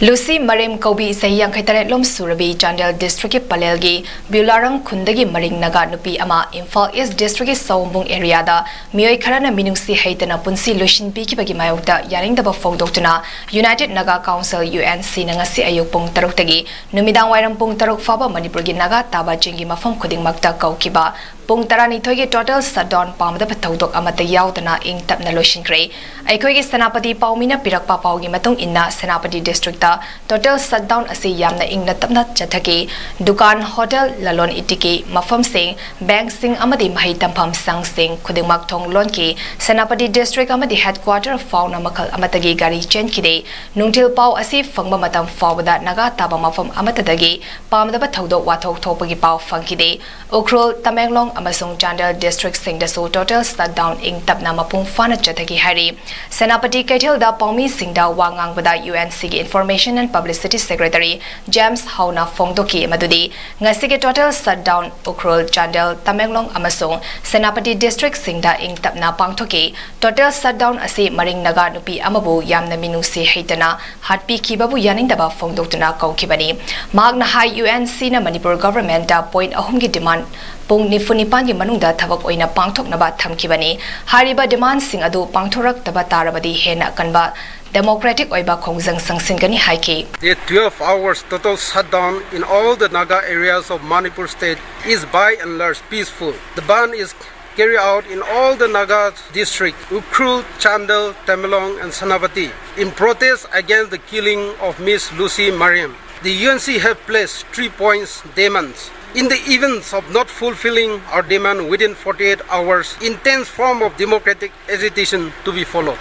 Lucy MAREM Kobi Sayang Kaitaret Lom Surabi Chandel District Palelgi Bularang Kundagi Maring Naga Nupi Ama Imphal East District Saumbung area da Miyoi Karana Minusi Haitana Punsi Lushin Pikibagi Mayokta Yaring Daba Thoudok United Naga Council UNC Nangasi Ayuk Pung Taruktagi Numidang Wairam Pung Taruk Faba Manipurgi Naga Taba Jingi Mafam Kuding Makta Koukhiba Pung Tarani Thogi total Shutdown Pamdaba Thoudok Yaodana Tapna Loisinkhre Aikhogi Senapati Paumina Pirakpa Paugi Matung Inna Senapati District total shutdown asi yamna ingna tapna chathaki dukan hotel lalon itiki mafam sing bank sing amadi mahi tampam sang sing khudingmak thong lon ki Senapati district amadi headquarter fauna makal amatagi gari chen kide nungtil pau asi fangba matam fawada naga taba mafam amatadagi Pamdaba Thoudok wathok thopagi pau fangkide Ukhrul Tamenglong amasung Chandel district sing da so total shutdown ing tapna mapung fana chathaki hari Senapati Kaithel da paumi sing da wangang bada UNC gi Information and Publicity Secretary James Hauna Phongdoki Madudi Ngasige total shutdown Ukhrul Chandel Tamenglong amasung Senapati district singda ing tapna pangthoki total shutdown asi maring naga nupi amabu yamna minusi haitana hatpi kibabu yaningdaba phongdoktuna Koukibani magna high UNC na Manipur government da point ahum gi demand Pung nifunipan gi manungda thabak oina pangthoknaba thamkibani hariba demand sing adu pangthorak taba tarabadi hena kanba democratic oiba khongjang sangsingani haiki. The 12 hours total shutdown in all the Naga areas of Manipur state is by and large peaceful. The ban is carried out in all the Naga districts, Ukhrul, Chandel, Tamenglong and Senapati in protest against the killing of Miss Lucy MAREM. The UNC have placed 3 points demands. In the events of not fulfilling our demand within 48 hours, intense form of democratic agitation to be followed.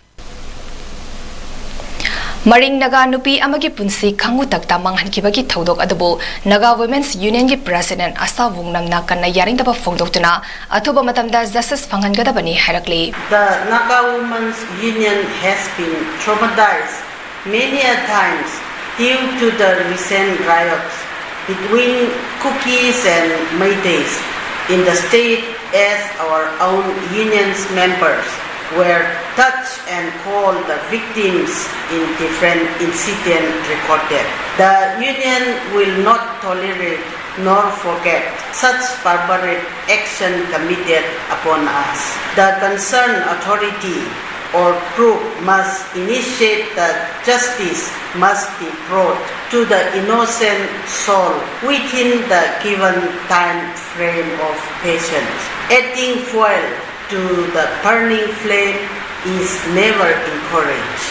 Maring Naga Nupi Amagi Punsi Kangu Takta Manghankibagi Thoudok Adubo Naga Women's Union gi President Asa Wungnam Nakana Yaring Daba Phongdoktuna Athuba Matamda Justice Phanghangadabani Harakli. The Naga Women's Union has been traumatized many a times due to the recent riots between Cookies and Maydays in the state, as our own union's members were touched and called the victims in different incidents recorded. The union will not tolerate nor forget such barbaric action committed upon us. The concerned authority or group must initiate that justice must be brought to the innocent soul within the given time frame of patience. Adding fuel to the burning flame is never encouraged.